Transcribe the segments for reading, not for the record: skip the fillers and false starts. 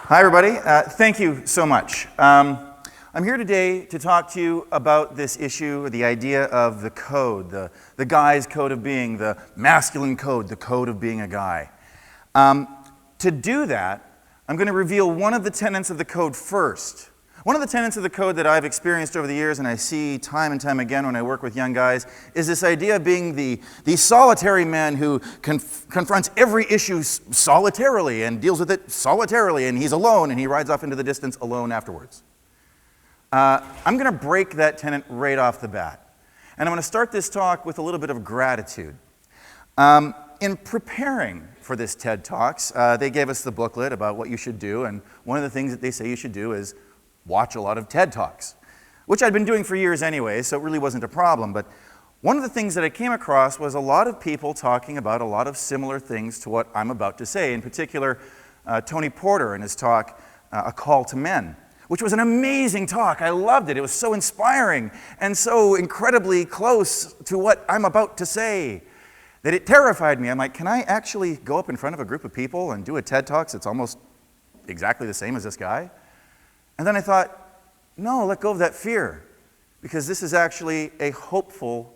Hi, everybody. Thank you so much. I'm here today to talk to you about this issue, the idea of the code, the guy's code of being, the masculine code, the code of being a guy. To do that, I'm going to reveal one of the tenets of the code first. One of the tenets of the code that I've experienced over the years, and I see time and time again when I work with young guys, is this idea of being the solitary man who confronts every issue solitarily and deals with it solitarily, and he's alone, and he rides off into the distance alone afterwards. I'm going to break that tenet right off the bat. And I'm going to start this talk with a little bit of gratitude. In preparing for this TED Talks, they gave us the booklet about what you should do, and one of the things that they say you should do is watch a lot of TED Talks, which I'd been doing for years anyway, so it really wasn't a problem. But one of the things that I came across was a lot of people talking about a lot of similar things to what I'm about to say. In particular, Tony Porter in his talk, A Call to Men, which was an amazing talk. I loved it. It was so inspiring and so incredibly close to what I'm about to say that it terrified me. I'm like, can I actually go up in front of a group of people and do a TED Talks that's almost exactly the same as this guy? And then I thought, no, let go of that fear, because this is actually a hopeful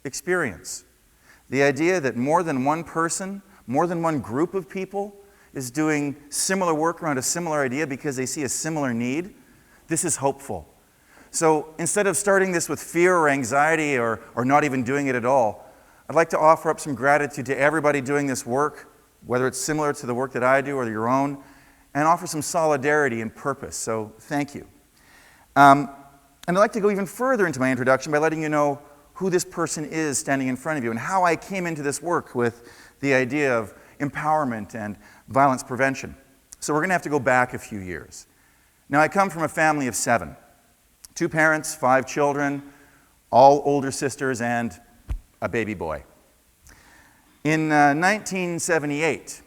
experience. The idea that more than one person, more than one group of people is doing similar work around a similar idea because they see a similar need, this is hopeful. So instead of starting this with fear or anxiety or not even doing it at all, I'd like to offer up some gratitude to everybody doing this work, whether it's similar to the work that I do or your own, and offer some solidarity and purpose. So thank you. And I'd like to go even further into my introduction by letting you know who this person is standing in front of you and how I came into this work with the idea of empowerment and violence prevention. So we're going to have to go back a few years. Now, I come from a family of 7. 2 parents, 5 children, all older sisters, and a baby boy. In 1978,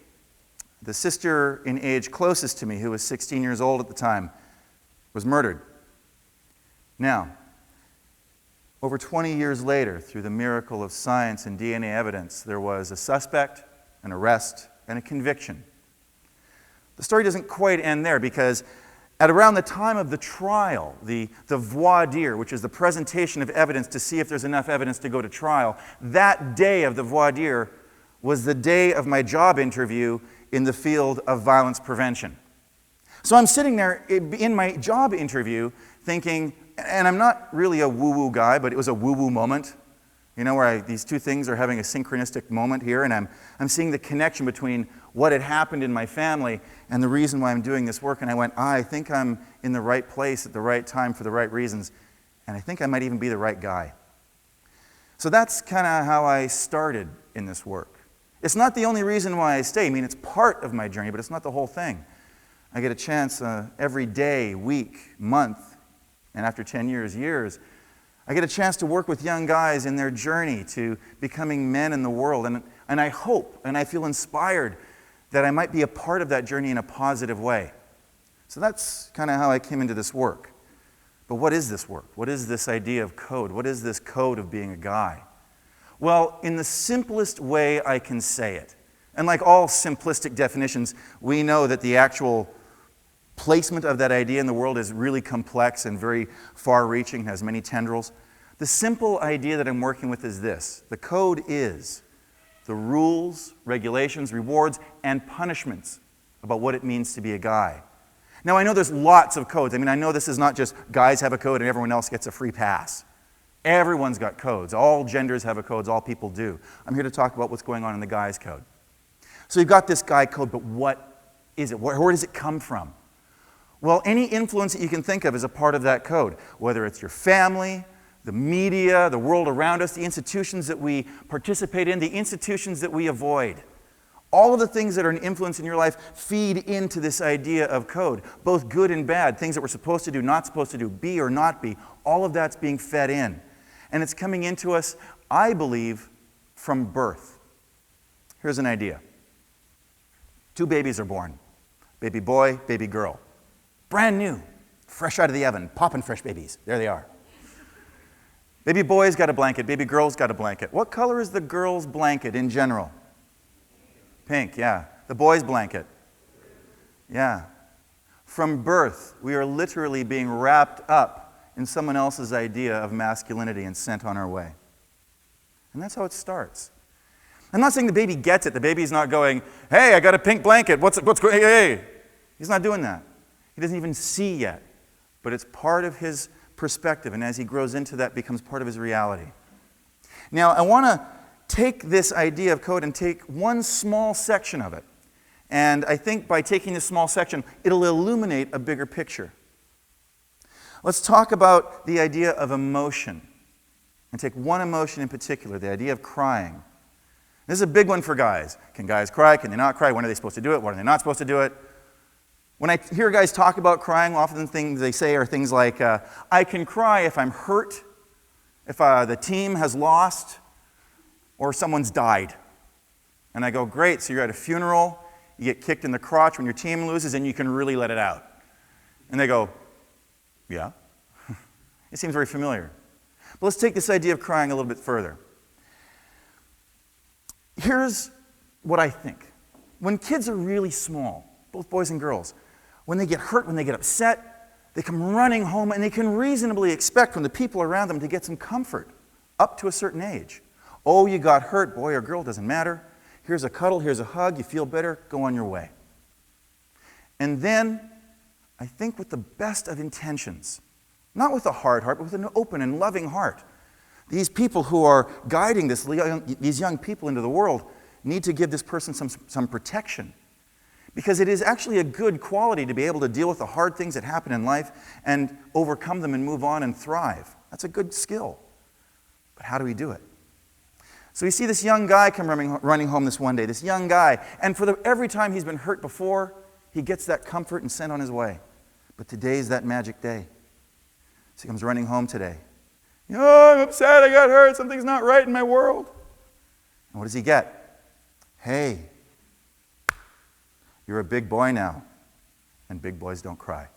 the sister in age closest to me, who was 16 years old at the time, was murdered. Now, over 20 years later, through the miracle of science and DNA evidence, there was a suspect, an arrest, and a conviction. The story doesn't quite end there, because at around the time of the trial, the voir dire, which is the presentation of evidence to see if there's enough evidence to go to trial, that day of the voir dire was the day of my job interview in the field of violence prevention. So I'm sitting there in my job interview thinking, and I'm not really a woo-woo guy, but it was a woo-woo moment, you know, where these two things are having a synchronistic moment here, and I'm seeing the connection between what had happened in my family and the reason why I'm doing this work, and I went, I think I'm in the right place at the right time for the right reasons, and I think I might even be the right guy. So that's kind of how I started in this work. It's not the only reason why I stay. I mean, it's part of my journey, but it's not the whole thing. I get a chance every day, week, month, and after 10 years, I get a chance to work with young guys in their journey to becoming men in the world. And I hope, and I feel inspired that I might be a part of that journey in a positive way. So that's kind of how I came into this work. But what is this work? What is this idea of code? What is this code of being a guy? Well, in the simplest way I can say it, and like all simplistic definitions, we know that the actual placement of that idea in the world is really complex and very far-reaching, has many tendrils. The simple idea that I'm working with is this. The code is the rules, regulations, rewards, and punishments about what it means to be a guy. Now, I know there's lots of codes. I mean, I know this is not just guys have a code and everyone else gets a free pass. Everyone's got codes. All genders have a code. All people do. I'm here to talk about what's going on in the guy's code. So you've got this guy code, but what is it? Where does it come from? Well, any influence that you can think of is a part of that code, whether it's your family, the media, the world around us, the institutions that we participate in, the institutions that we avoid. All of the things that are an influence in your life feed into this idea of code, both good and bad, things that we're supposed to do, not supposed to do, be or not be. All of that's being fed in. And it's coming into us, I believe, from birth. Here's an idea. 2 babies are born. Baby boy, baby girl. Brand new, fresh out of the oven, popping fresh babies. There they are. Baby boy's got a blanket, baby girl's got a blanket. What color is the girl's blanket in general? Pink, yeah. The boy's blanket? Yeah. From birth, we are literally being wrapped up in someone else's idea of masculinity and sent on our way. And that's how it starts. I'm not saying the baby gets it. The baby's not going, hey, I got a pink blanket. What's going, hey. He's not doing that. He doesn't even see yet. But it's part of his perspective, and as he grows into that, becomes part of his reality. Now, I want to take this idea of code and take one small section of it. And I think by taking this small section, it'll illuminate a bigger picture. Let's talk about the idea of emotion. And take one emotion in particular, the idea of crying. This is a big one for guys. Can guys cry? Can they not cry? When are they supposed to do it? When are they not supposed to do it? When I hear guys talk about crying, often the things they say are things like, I can cry if I'm hurt, if the team has lost, or someone's died. And I go, great, so you're at a funeral, you get kicked in the crotch when your team loses, and you can really let it out. And they go, yeah. It seems very familiar. But let's take this idea of crying a little bit further. Here's what I think. When kids are really small, both boys and girls, when they get hurt, when they get upset, they come running home, and they can reasonably expect from the people around them to get some comfort up to a certain age. Oh, you got hurt, boy or girl, doesn't matter. Here's a cuddle, here's a hug, you feel better, go on your way. And then, I think with the best of intentions, not with a hard heart, but with an open and loving heart, these people who are guiding these young people into the world need to give this person some protection. Because it is actually a good quality to be able to deal with the hard things that happen in life and overcome them and move on and thrive. That's a good skill. But how do we do it? So we see this young guy come running home this one day, this young guy, and every time he's been hurt before, he gets that comfort and sent on his way. But today's that magic day. So he comes running home today. Oh, I'm upset, I got hurt, something's not right in my world. And what does he get? Hey, you're a big boy now, and big boys don't cry.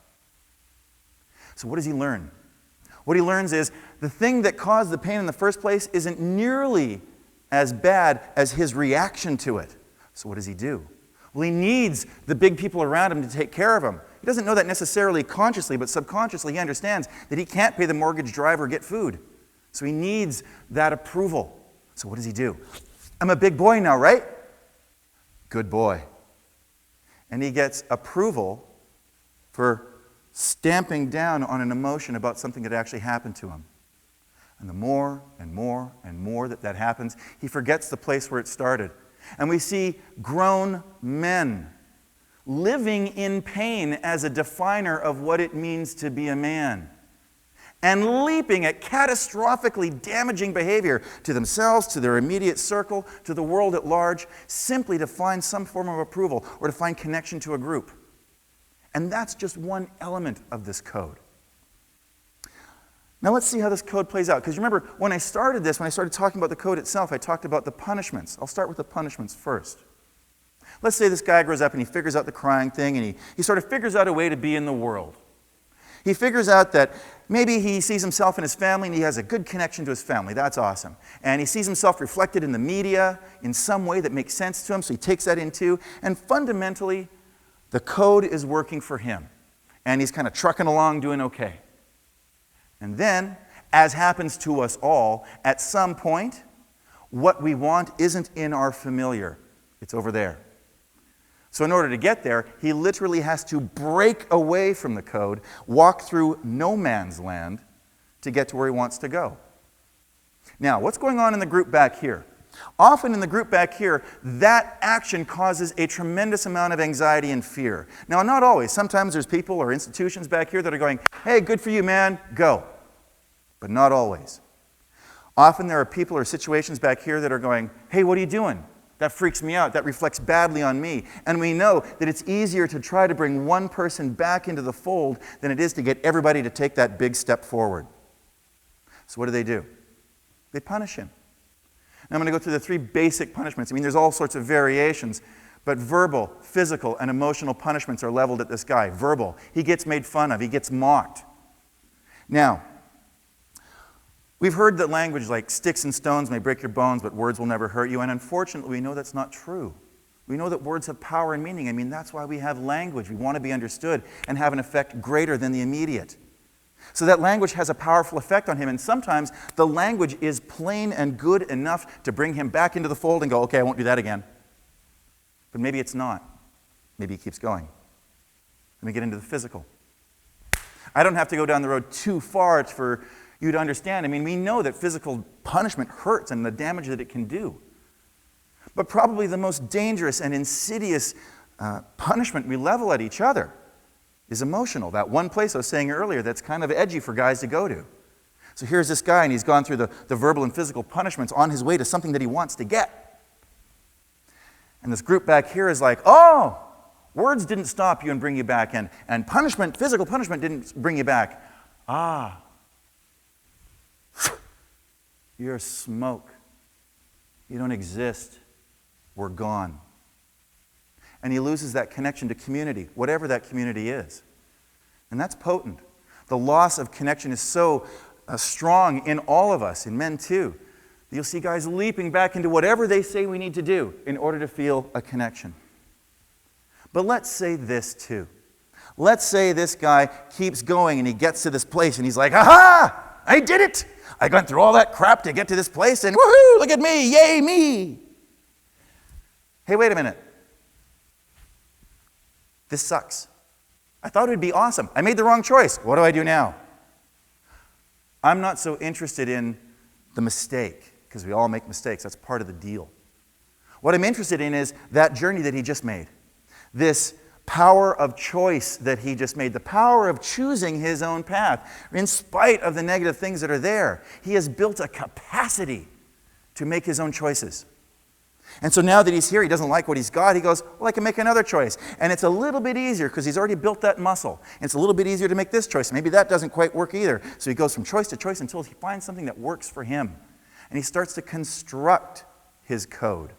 So what does he learn? What he learns is the thing that caused the pain in the first place isn't nearly as bad as his reaction to it. So what does he do? Well, he needs the big people around him to take care of him. He doesn't know that necessarily consciously, but subconsciously he understands that he can't pay the mortgage, drive, or get food. So he needs that approval. So what does he do? I'm a big boy now, right? Good boy. And he gets approval for stamping down on an emotion about something that actually happened to him. And the more and more and more that happens, he forgets the place where it started. And we see grown men living in pain as a definer of what it means to be a man. And leaping at catastrophically damaging behavior to themselves, to their immediate circle, to the world at large, simply to find some form of approval or to find connection to a group. And that's just one element of this code. Now let's see how this code plays out. Because remember, when I started talking about the code itself, I talked about the punishments. I'll start with the punishments first. Let's say this guy grows up and he figures out the crying thing, and he sort of figures out a way to be in the world. He figures out that maybe he sees himself in his family and he has a good connection to his family. That's awesome. And he sees himself reflected in the media in some way that makes sense to him, so he takes that in too. And fundamentally, the code is working for him. And he's kind of trucking along, doing okay. And then, as happens to us all, at some point, what we want isn't in our familiar. It's over there. So in order to get there, he literally has to break away from the code, walk through no man's land to get to where he wants to go. Now, what's going on in the group back here? Often in the group back here, that action causes a tremendous amount of anxiety and fear. Now, not always. Sometimes there's people or institutions back here that are going, hey, good for you, man, go. But not always. Often there are people or situations back here that are going, hey, what are you doing? That freaks me out. That reflects badly on me. And we know that it's easier to try to bring one person back into the fold than it is to get everybody to take that big step forward. So what do? They punish him. Now I'm going to go through the 3 basic punishments. I mean, there's all sorts of variations, but verbal, physical, and emotional punishments are leveled at this guy. Verbal. He gets made fun of. He gets mocked. Now, we've heard that language like sticks and stones may break your bones, but words will never hurt you. And unfortunately, we know that's not true. We know that words have power and meaning. I mean, that's why we have language. We want to be understood and have an effect greater than the immediate. So that language has a powerful effect on him, and sometimes the language is plain and good enough to bring him back into the fold and go, okay, I won't do that again. But maybe it's not. Maybe he keeps going. Let me get into the physical. I don't have to go down the road too far for you to understand. I mean, we know that physical punishment hurts and the damage that it can do. But probably the most dangerous and insidious punishment we level at each other is emotional. That one place I was saying earlier that's kind of edgy for guys to go to. So here's this guy, and he's gone through the verbal and physical punishments on his way to something that he wants to get. And this group back here is like, oh, words didn't stop you and bring you back, and punishment, physical punishment didn't bring you back. Ah, you're smoke. You don't exist. We're gone. And he loses that connection to community, whatever that community is. And that's potent. The loss of connection is so strong in all of us, in men too. You'll see guys leaping back into whatever they say we need to do in order to feel a connection. But let's say this too. Let's say this guy keeps going and he gets to this place and he's like, aha! I did it! I went through all that crap to get to this place and woohoo! Look at me! Yay me! Hey, wait a minute. This sucks. I thought it would be awesome. I made the wrong choice. What do I do now? I'm not so interested in the mistake, because we all make mistakes. That's part of the deal. What I'm interested in is that journey that he just made. This power of choice that he just made. The power of choosing his own path. In spite of the negative things that are there, he has built a capacity to make his own choices. And so now that he's here, he doesn't like what he's got. He goes, well, I can make another choice. And it's a little bit easier because he's already built that muscle. And it's a little bit easier to make this choice. Maybe that doesn't quite work either. So he goes from choice to choice until he finds something that works for him. And he starts to construct his code.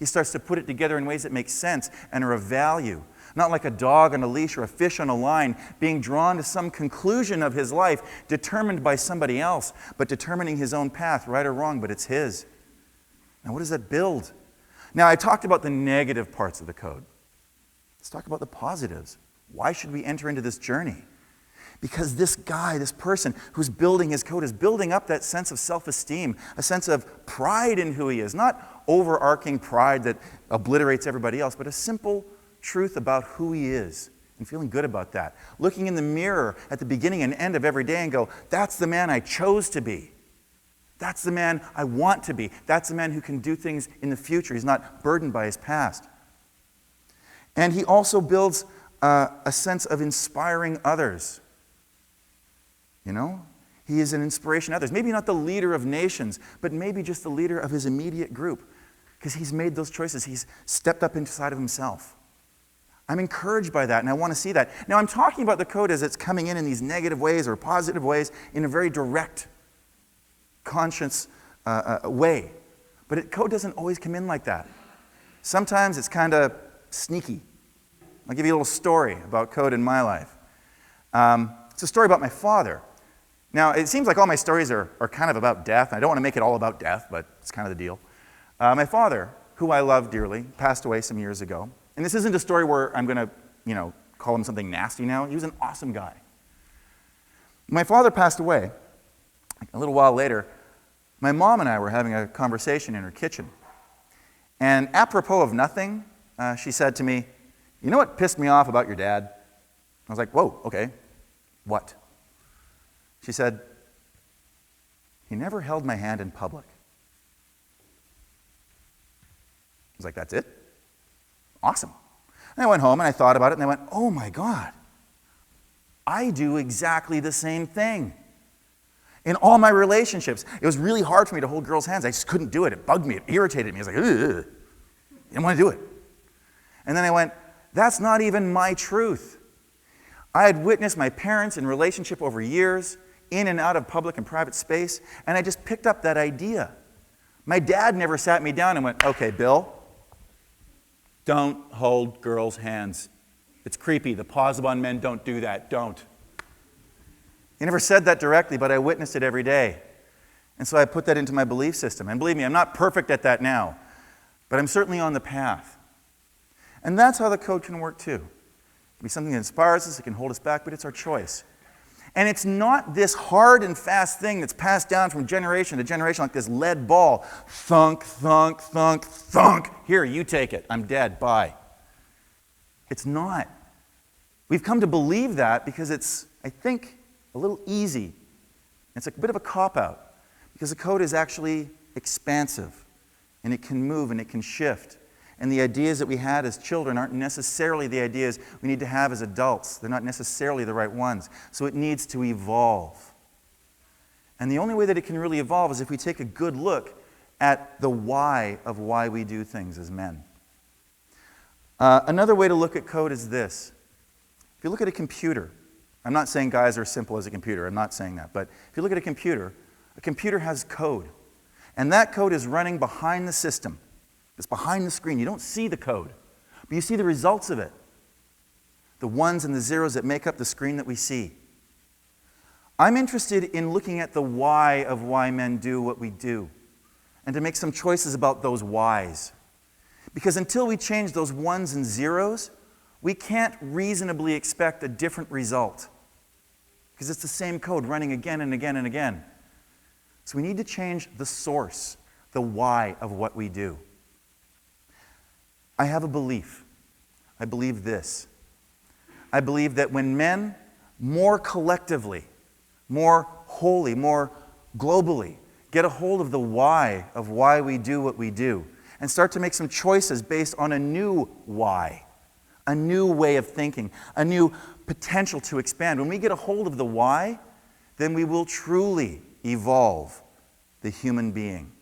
He starts to put it together in ways that make sense and are of value. Not like a dog on a leash or a fish on a line being drawn to some conclusion of his life determined by somebody else, but determining his own path, right or wrong, but it's his. Now, what does that build? Now, I talked about the negative parts of the code. Let's talk about the positives. Why should we enter into this journey? Because this guy, this person who's building his code is building up that sense of self-esteem, a sense of pride in who he is. Not overarching pride that obliterates everybody else, but a simple truth about who he is and feeling good about that. Looking in the mirror at the beginning and end of every day and go, that's the man I chose to be. That's the man I want to be. That's the man who can do things in the future. He's not burdened by his past. And he also builds a sense of inspiring others. You know? He is an inspiration to others. Maybe not the leader of nations, but maybe just the leader of his immediate group. Because he's made those choices. He's stepped up inside of himself. I'm encouraged by that, and I want to see that. Now, I'm talking about the code as it's coming in these negative ways or positive ways in a very direct conscious way. But code doesn't always come in like that. Sometimes it's kind of sneaky. I'll give you a little story about code in my life. It's a story about my father. Now, it seems like all my stories are kind of about death. I don't want to make it all about death, but it's kind of the deal. My father, who I love dearly, passed away some years ago. And this isn't a story where I'm going to, call him something nasty now. He was an awesome guy. My father passed away. A little while later, my mom and I were having a conversation in her kitchen. And apropos of nothing, she said to me, you know what pissed me off about your dad? I was like, whoa, okay. What? She said, he never held my hand in public. I was like, that's it? Awesome. And I went home and I thought about it and I went, oh my God, I do exactly the same thing. In all my relationships, it was really hard for me to hold girls' hands. I just couldn't do it. It bugged me. It irritated me. I was like, ugh. I didn't want to do it. And then I went, that's not even my truth. I had witnessed my parents in relationship over years, in and out of public and private space, and I just picked up that idea. My dad never sat me down and went, okay, Bill, don't hold girls' hands. It's creepy. The Pozzobon men don't do that. Don't. He never said that directly, but I witnessed it every day. And so I put that into my belief system. And believe me, I'm not perfect at that now, but I'm certainly on the path. And that's how the code can work too. It can be something that inspires us, it can hold us back, but it's our choice. And it's not this hard and fast thing that's passed down from generation to generation like this lead ball. Thunk, thunk, thunk, thunk. Here, you take it. I'm dead. Bye. It's not. We've come to believe that because it's, I think, a little easy. It's a bit of a cop-out because the code is actually expansive and it can move and it can shift. And the ideas that we had as children aren't necessarily the ideas we need to have as adults. They're not necessarily the right ones. So it needs to evolve. And the only way that it can really evolve is if we take a good look at the why of why we do things as men. Another way to look at code is this. If you look at a computer, I'm not saying guys are as simple as a computer. I'm not saying that. But if you look at a computer has code. And that code is running behind the system. It's behind the screen. You don't see the code, but you see the results of it. The ones and the zeros that make up the screen that we see. I'm interested in looking at the why of why men do what we do and to make some choices about those whys. Because until we change those ones and zeros, we can't reasonably expect a different result. Because it's the same code running again and again and again. So we need to change the source, the why of what we do. I have a belief. I believe this. I believe that when men more collectively, more wholly, more globally get a hold of the why of why we do what we do and start to make some choices based on a new why, a new way of thinking, a new potential to expand. When we get a hold of the why, then we will truly evolve the human being.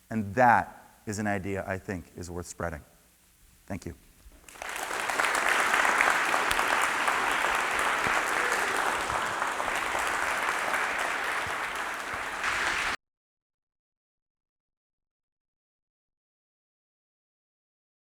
And that is an idea I think is worth spreading. Thank you.